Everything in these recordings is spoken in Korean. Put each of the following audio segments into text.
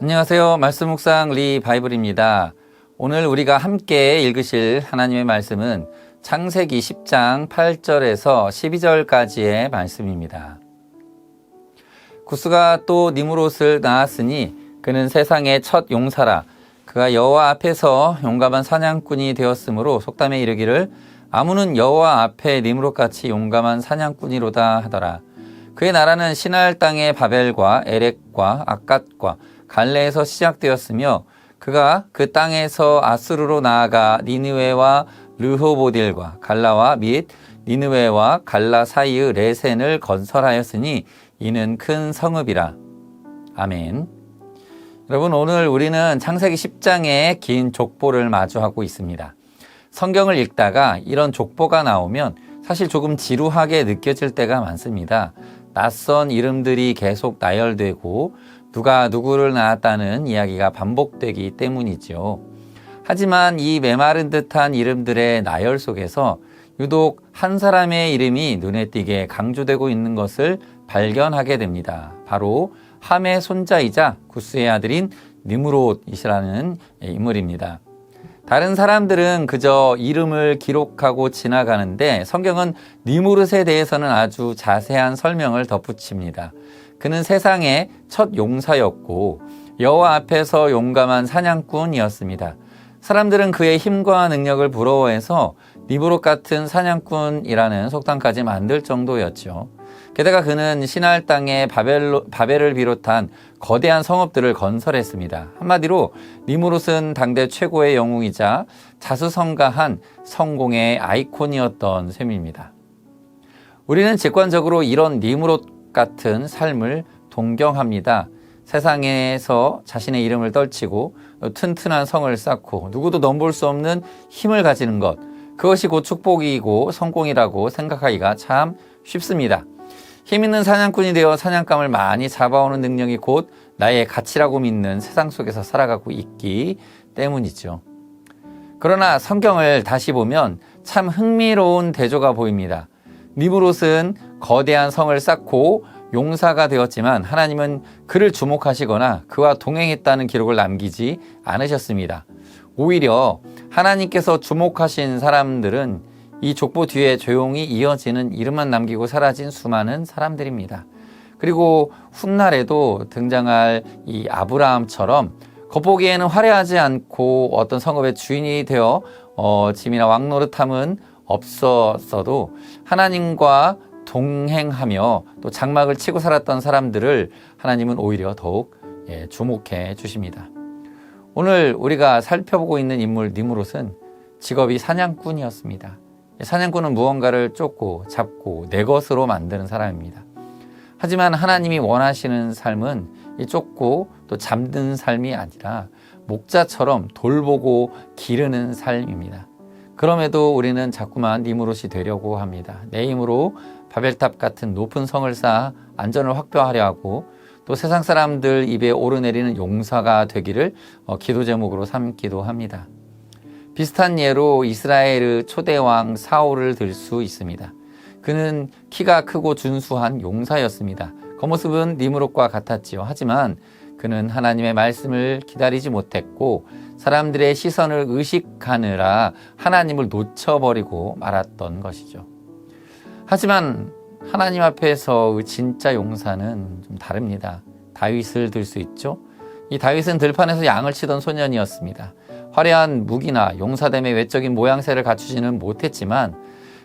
안녕하세요. 말씀 묵상 리바이블입니다. 오늘 우리가 함께 읽으실 하나님의 말씀은 창세기 10장 8절에서 12절까지의 말씀입니다. 구스가 또 니므롯을 낳았으니 그는 세상의 첫 용사라. 그가 여호와 앞에서 용감한 사냥꾼이 되었으므로 속담에 이르기를 아무는 여호와 앞에 니므롯같이 용감한 사냥꾼이로다 하더라. 그의 나라는 시날 땅의 바벨과 에렉과 악갓과 갈레에서 시작되었으며 그가 그 땅에서 아수르로 나아가 니느웨와 르호보딜과 갈라와 및 니느웨와 갈라 사이의 레센을 건설하였으니 이는 큰 성읍이라. 아멘. 여러분, 오늘 우리는 창세기 10장의 긴 족보를 마주하고 있습니다. 성경을 읽다가 이런 족보가 나오면 사실 조금 지루하게 느껴질 때가 많습니다. 낯선 이름들이 계속 나열되고 누가 누구를 낳았다는 이야기가 반복되기 때문이죠. 하지만 이 메마른 듯한 이름들의 나열 속에서 유독 한 사람의 이름이 눈에 띄게 강조되고 있는 것을 발견하게 됩니다. 바로 함의 손자이자 구스의 아들인 니므롯이라는 인물입니다. 다른 사람들은 그저 이름을 기록하고 지나가는데 성경은 니므롯에 대해서는 아주 자세한 설명을 덧붙입니다. 그는 세상의 첫 용사였고 여호와 앞에서 용감한 사냥꾼이었습니다. 사람들은 그의 힘과 능력을 부러워해서 니므롯 같은 사냥꾼이라는 속담까지 만들 정도였죠. 게다가 그는 시날 땅의 바벨을 비롯한 거대한 성읍들을 건설했습니다. 한마디로 니므롯은 당대 최고의 영웅이자 자수성가한 성공의 아이콘이었던 셈입니다. 우리는 직관적으로 이런 니므롯 같은 삶을 동경합니다. 세상에서 자신의 이름을 떨치고 튼튼한 성을 쌓고 누구도 넘볼 수 없는 힘을 가지는 것, 그것이 곧 축복이고 성공이라고 생각하기가 참 쉽습니다. 힘 있는 사냥꾼이 되어 사냥감을 많이 잡아오는 능력이 곧 나의 가치라고 믿는 세상 속에서 살아가고 있기 때문이죠. 그러나 성경을 다시 보면 참 흥미로운 대조가 보입니다. 니므롯은 거대한 성을 쌓고 용사가 되었지만 하나님은 그를 주목하시거나 그와 동행했다는 기록을 남기지 않으셨습니다. 오히려 하나님께서 주목하신 사람들은 이 족보 뒤에 조용히 이어지는 이름만 남기고 사라진 수많은 사람들입니다. 그리고 훗날에도 등장할 이 아브라함처럼 겉보기에는 화려하지 않고 어떤 성읍의 주인이 되어 짐이나 왕 노릇함은 없었어도 하나님과 동행하며 또 장막을 치고 살았던 사람들을 하나님은 오히려 더욱 주목해 주십니다. 오늘 우리가 살펴보고 있는 인물 니므롯은 직업이 사냥꾼이었습니다. 사냥꾼은 무언가를 쫓고 잡고 내 것으로 만드는 사람입니다. 하지만 하나님이 원하시는 삶은 이 쫓고 또 잡는 삶이 아니라 목자처럼 돌보고 기르는 삶입니다. 그럼에도 우리는 자꾸만 니므롯이 되려고 합니다. 내 힘으로 바벨탑 같은 높은 성을 쌓아 안전을 확보하려 하고 또 세상 사람들 입에 오르내리는 용사가 되기를 기도 제목으로 삼기도 합니다. 비슷한 예로 이스라엘의 초대왕 사울을 들 수 있습니다. 그는 키가 크고 준수한 용사였습니다. 겉모습은 니므롯과 같았지요. 하지만 그는 하나님의 말씀을 기다리지 못했고 사람들의 시선을 의식하느라 하나님을 놓쳐버리고 말았던 것이죠. 하지만 하나님 앞에서의 진짜 용사는 좀 다릅니다. 다윗을 들 수 있죠. 이 다윗은 들판에서 양을 치던 소년이었습니다. 화려한 무기나 용사됨의 외적인 모양새를 갖추지는 못했지만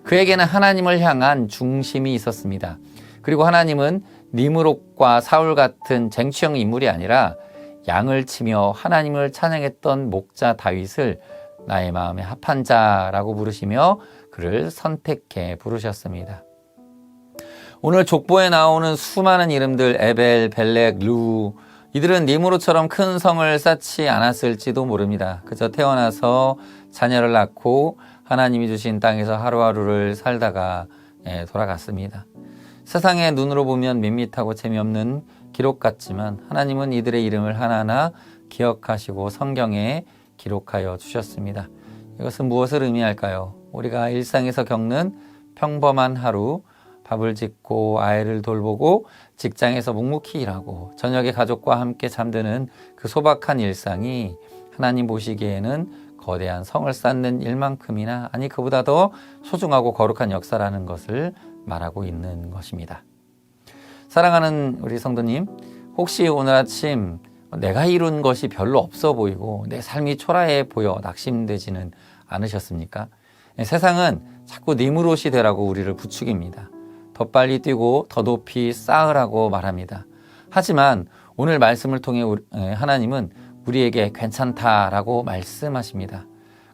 그에게는 하나님을 향한 중심이 있었습니다. 그리고 하나님은 니므롯과 사울 같은 쟁취형 인물이 아니라 양을 치며 하나님을 찬양했던 목자 다윗을 나의 마음에 합한 자라고 부르시며 그를 선택해 부르셨습니다. 오늘 족보에 나오는 수많은 이름들 에벨, 벨렉, 루 이들은 니므롯처럼 큰 성을 쌓지 않았을지도 모릅니다. 그저 태어나서 자녀를 낳고 하나님이 주신 땅에서 하루하루를 살다가 돌아갔습니다. 세상의 눈으로 보면 밋밋하고 재미없는 기록 같지만 하나님은 이들의 이름을 하나하나 기억하시고 성경에 기록하여 주셨습니다. 이것은 무엇을 의미할까요? 우리가 일상에서 겪는 평범한 하루, 밥을 짓고 아이를 돌보고 직장에서 묵묵히 일하고 저녁에 가족과 함께 잠드는 그 소박한 일상이 하나님 보시기에는 거대한 성을 쌓는 일만큼이나 아니 그보다 더 소중하고 거룩한 역사라는 것을 말하고 있는 것입니다. 사랑하는 우리 성도님, 혹시 오늘 아침 내가 이룬 것이 별로 없어 보이고 내 삶이 초라해 보여 낙심되지는 않으셨습니까? 세상은 자꾸 네 무릇이 되라고 우리를 부추깁니다. 더 빨리 뛰고 더 높이 쌓으라고 말합니다. 하지만 오늘 말씀을 통해 하나님은 우리에게 괜찮다라고 말씀하십니다.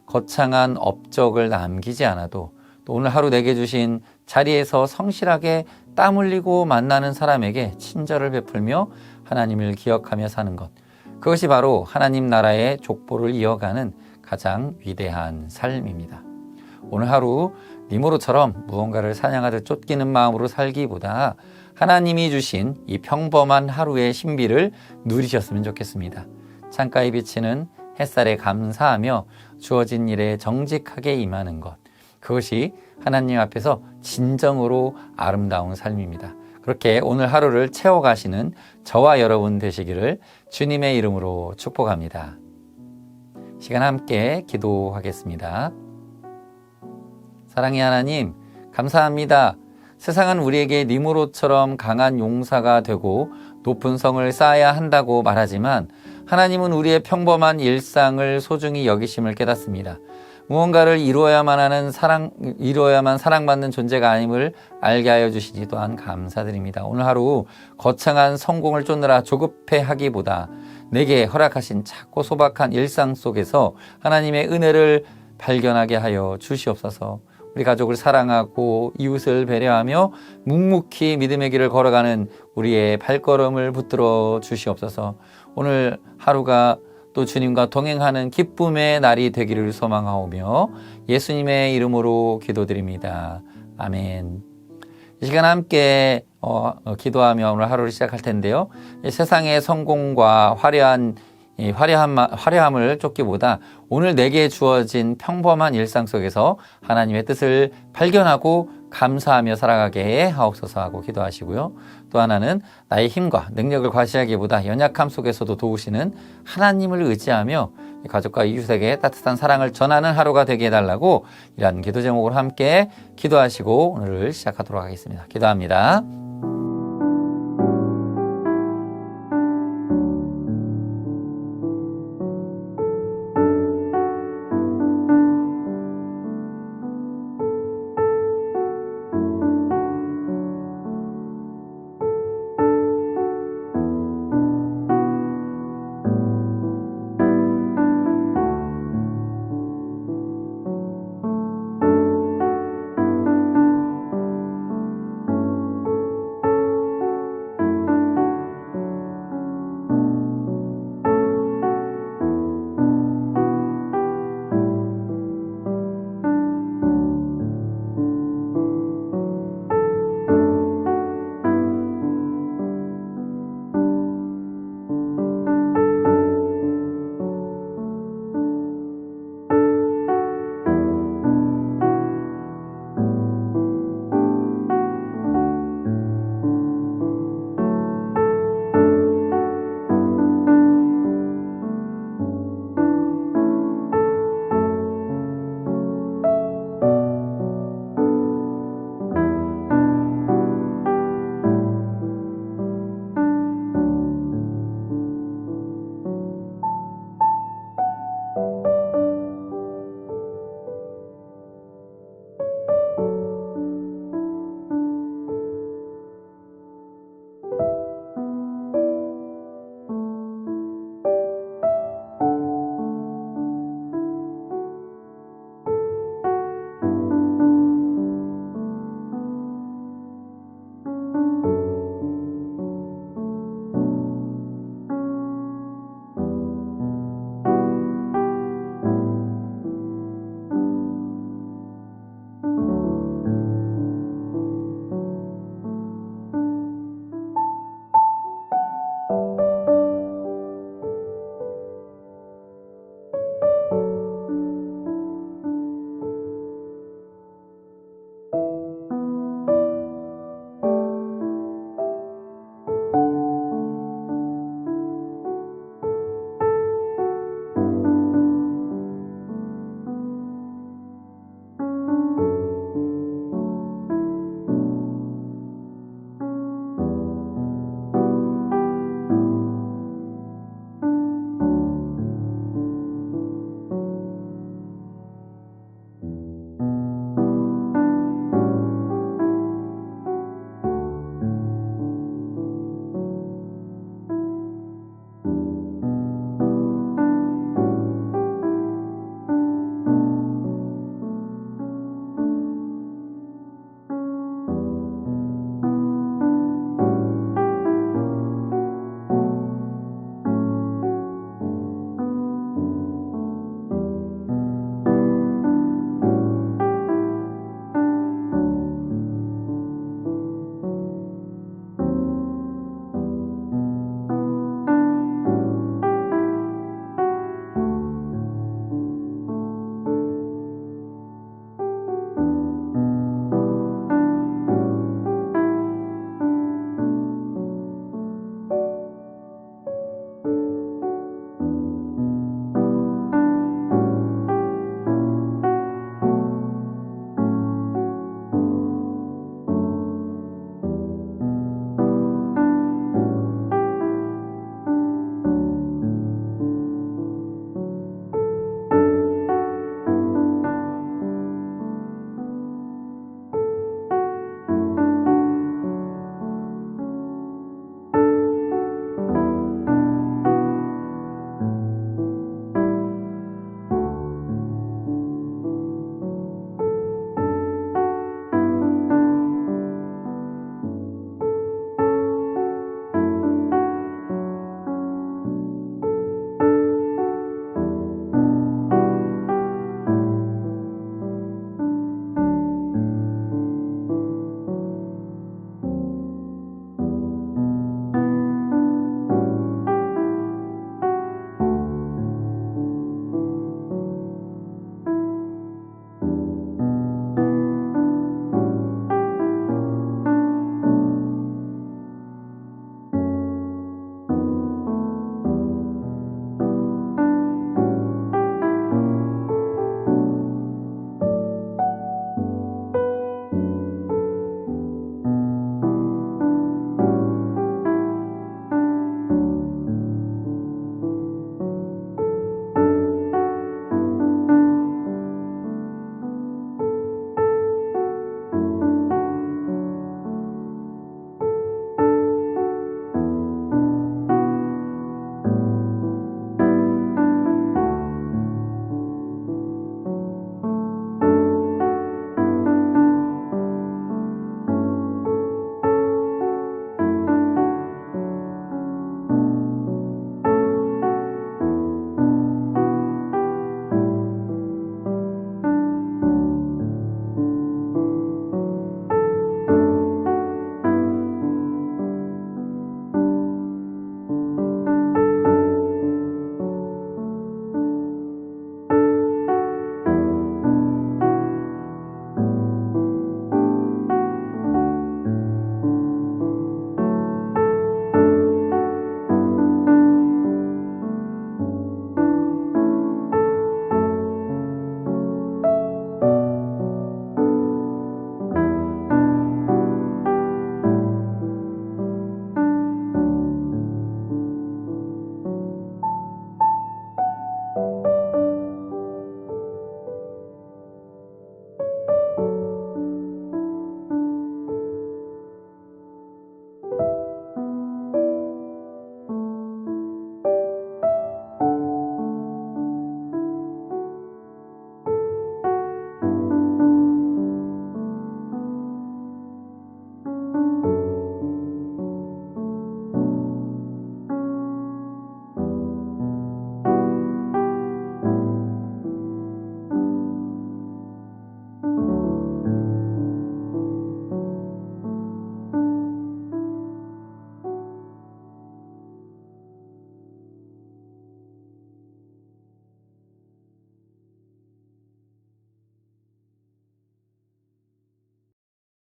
거창한 업적을 남기지 않아도 또 오늘 하루 내게 주신 자리에서 성실하게 땀 흘리고 만나는 사람에게 친절을 베풀며 하나님을 기억하며 사는 것, 그것이 바로 하나님 나라의 족보를 이어가는 가장 위대한 삶입니다. 오늘 하루 니모로처럼 무언가를 사냥하듯 쫓기는 마음으로 살기보다 하나님이 주신 이 평범한 하루의 신비를 누리셨으면 좋겠습니다. 창가에 비치는 햇살에 감사하며 주어진 일에 정직하게 임하는 것, 그것이 하나님 앞에서 진정으로 아름다운 삶입니다. 그렇게 오늘 하루를 채워가시는 저와 여러분 되시기를 주님의 이름으로 축복합니다. 시간 함께 기도하겠습니다. 사랑의 하나님, 감사합니다. 세상은 우리에게 니무롯처럼 강한 용사가 되고 높은 성을 쌓아야 한다고 말하지만 하나님은 우리의 평범한 일상을 소중히 여기심을 깨닫습니다. 무언가를 이루어야만 사랑받는 존재가 아님을 알게 하여 주시니 또한 감사드립니다. 오늘 하루 거창한 성공을 쫓느라 조급해하기보다 내게 허락하신 작고 소박한 일상 속에서 하나님의 은혜를 발견하게 하여 주시옵소서. 우리 가족을 사랑하고 이웃을 배려하며 묵묵히 믿음의 길을 걸어가는 우리의 발걸음을 붙들어 주시옵소서. 오늘 하루가 또 주님과 동행하는 기쁨의 날이 되기를 소망하오며 예수님의 이름으로 기도드립니다. 아멘. 이 시간 함께 기도하며 오늘 하루를 시작할 텐데요. 세상의 성공과 화려함을 쫓기보다 오늘 내게 주어진 평범한 일상 속에서 하나님의 뜻을 발견하고 감사하며 살아가게 하옵소서 하고 기도하시고요. 또 하나는 나의 힘과 능력을 과시하기보다 연약함 속에서도 도우시는 하나님을 의지하며 가족과 이웃에게 따뜻한 사랑을 전하는 하루가 되게 해달라고 이런 기도 제목으로 함께 기도하시고 오늘을 시작하도록 하겠습니다. 기도합니다.